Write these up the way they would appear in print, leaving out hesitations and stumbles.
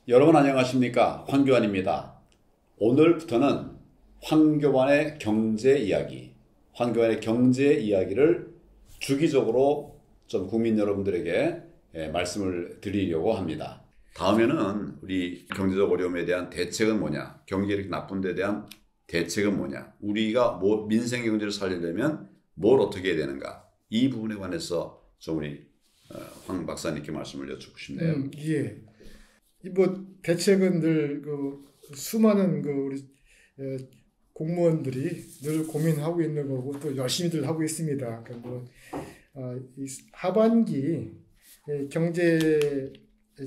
여러분 안녕하십니까? 황교안입니다. 오늘부터는 황교안의 경제 이야기를 주기적으로 좀 국민 여러분들에게 말씀을 드리려고 합니다. 다음에는 우리 경제적 어려움에 대한 대책은 뭐냐? 경기 이렇게 나쁜 데 대한 대책은 뭐냐? 우리가 민생 경제를 살리려면 뭘 어떻게 해야 되는가? 이 부분에 관해서 좀 우리 황 박사님께 말씀을 여쭙고 싶네요. 예. 대책은 늘 수많은 우리 공무원들이 늘 고민하고 있는 거고 또 열심히들 하고 있습니다. 이 하반기 경제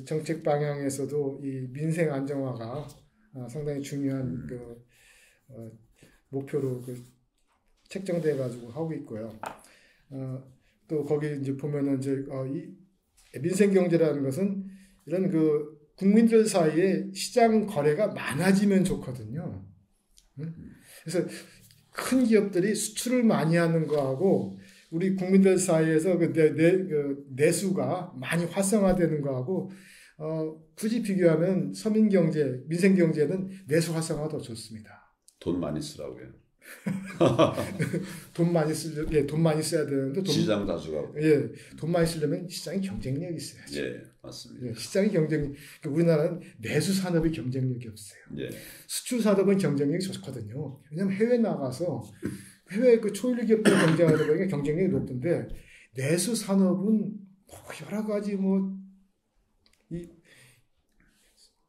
정책 방향에서도 이 민생 안정화가 상당히 중요한 목표로 책정돼 가지고 하고 있고요. 또 거기 이제 보면은 이 민생 경제라는 것은 이런 국민들 사이에 시장 거래가 많아지면 좋거든요. 그래서 큰 기업들이 수출을 많이 하는 거하고 우리 국민들 사이에서 내수가 많이 활성화되는 거하고 굳이 비교하면 서민 경제, 민생 경제는 내수 활성화가 더 좋습니다. 돈 많이 쓰라고요. 돈 많이 써야 되는데 시장 다수가고. 돈 많이 쓰려면 시장의 경쟁력이 있어야죠. 예, 맞습니다. 시장의 경쟁력. 우리나라는 내수 산업의 경쟁력이 없어요. 예. 수출 산업은 경쟁력이 좋거든요. 왜냐하면 해외 나가서 해외 초일류 기업들 경쟁하다 보니까 경쟁력이 높은데 내수 산업은 여러 가지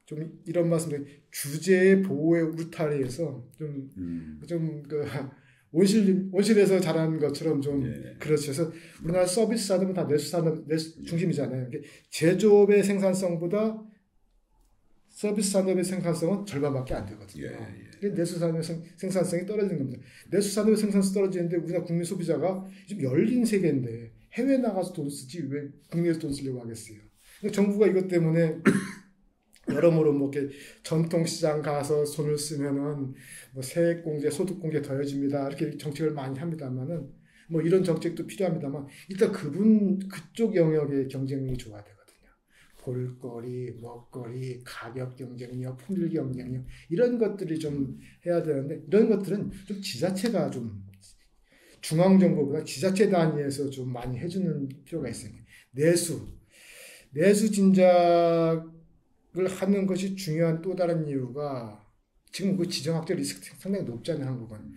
좀 이런 말씀을 규제 보호의 울타리에서 온실에서 자라는 것처럼 그렇죠. 그래서 우리나라 서비스 산업은 다 내수 중심이잖아요. 제조업의 생산성보다 서비스 산업의 생산성은 절반밖에 안 되거든요. 내수 산업의 생산성이 떨어지는 겁니다. 내수 산업의 생산성이 떨어지는데 우리나라 국민 소비자가 지금 열린 세계인데 해외 나가서 돈 쓰지 왜 국내에서 돈 쓰려고 하겠어요. 정부가 이것 때문에 여러모로 전통시장 가서 손을 쓰면은 세액공제, 소득공제 더해집니다. 이렇게 정책을 많이 합니다만은 이런 정책도 필요합니다만 일단 그쪽 영역의 경쟁력이 좋아야 되거든요. 볼거리, 먹거리, 가격 경쟁력, 품질 경쟁력 이런 것들이 좀 해야 되는데 이런 것들은 좀 지자체가 좀 중앙정부보다 지자체 단위에서 좀 많이 해주는 필요가 있습니다. 내수 진작 을 하는 것이 중요한 또 다른 이유가 지금 지정학적 리스크 상당히 높잖아요. 한국은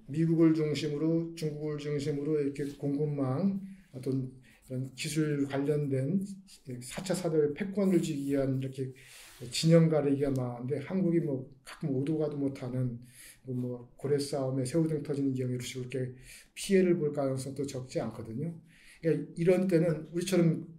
미국을 중심으로 중국을 중심으로 이렇게 공급망 어떤 이런 기술 관련된 4차 산업의 패권을 쥐기 위한 이렇게 진영 가리기가 많은데 한국이 가끔 오도 가도 못하는 고래 싸움에 새우등 터지는 경우로 이렇게 피해를 볼 가능성도 적지 않거든요. 그러니까 이런 때는 우리처럼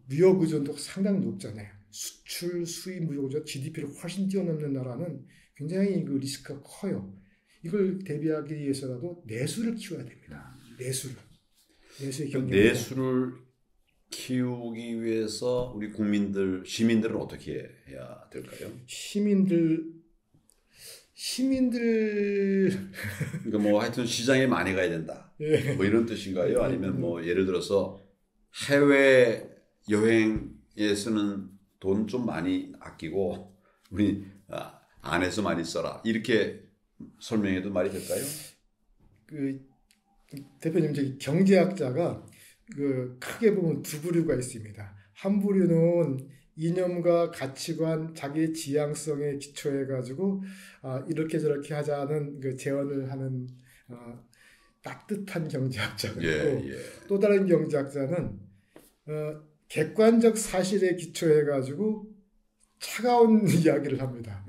무역 의존도가 상당히 높잖아요. 수출, 수입 무역 의존, GDP를 훨씬 뛰어넘는 나라는 굉장히 리스크가 커요. 이걸 대비하기 위해서라도 내수를 키워야 됩니다. 내수를 키우기 위해서 우리 시민들은 어떻게 해야 될까요? 시민들 그러니까 하여튼 시장에 많이 가야 된다. 이런 뜻인가요? 아니면 예를 들어서 해외 여행에 쓰는 돈 좀 많이 아끼고 우리 안에서 많이 써라. 이렇게 설명해도 말이 될까요? 대표님, 경제학자가 크게 보면 두 부류가 있습니다. 한 부류는 이념과 가치관, 자기의 지향성에 기초해 가지고 이렇게 저렇게 하자는 제언을 하는 따뜻한 경제학자고 또 다른 경제학자는 객관적 사실에 기초해 가지고 차가운 이야기를 합니다.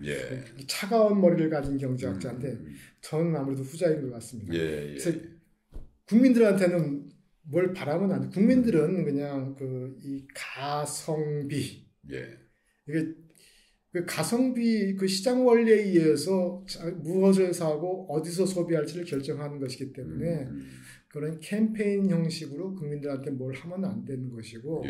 차가운 머리를 가진 경제학자인데 저는 아무래도 후자인 것 같습니다. 그래서 국민들한테는 뭘 바라면 안 돼. 국민들은 그냥 이 가성비 이게 가성비 시장 원리에 의해서 무엇을 사고 어디서 소비할지를 결정하는 것이기 때문에 그런 캠페인 형식으로 국민들한테 뭘 하면 안 되는 것이고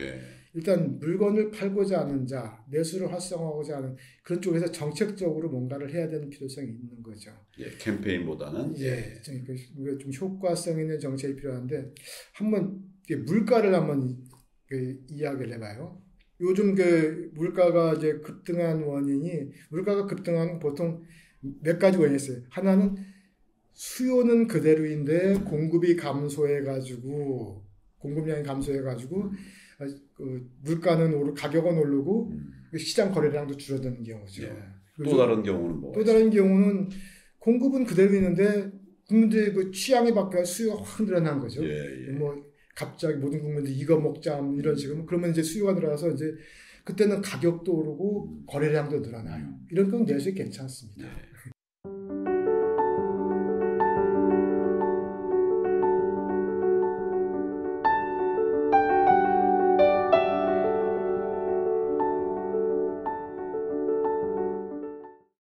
일단 물건을 팔고자 하는 자, 내수를 활성화하고자 하는 그런 쪽에서 정책적으로 뭔가를 해야 되는 필요성이 있는 거죠. 캠페인보다는 좀 효과성 있는 정책이 필요한데 한번 물가를 한번 그 이야기를 해봐요. 요즘 그 물가가 이제 급등한 원인이 물가가 급등한 보통 몇 가지 원인이 있어요. 하나는 수요는 그대로인데 공급이 감소해가지고 공급량이 감소해가지고 그 물가는 가격은 오르고 시장 거래량도 줄어드는 경우죠. 예. 또 다른 경우는 뭐? 또 다른 경우는 공급은 그대로 있는데 국민들의 그 취향이 바뀌어 수요가 확 늘어난 거죠. 예, 예. 뭐 갑자기 모든 국민들이 이거 먹자 이런 식으로 그러면 이제 수요가 늘어나서 이제 그때는 가격도 오르고 거래량도 늘어나요. 이런 건 내수에 괜찮습니다. 예.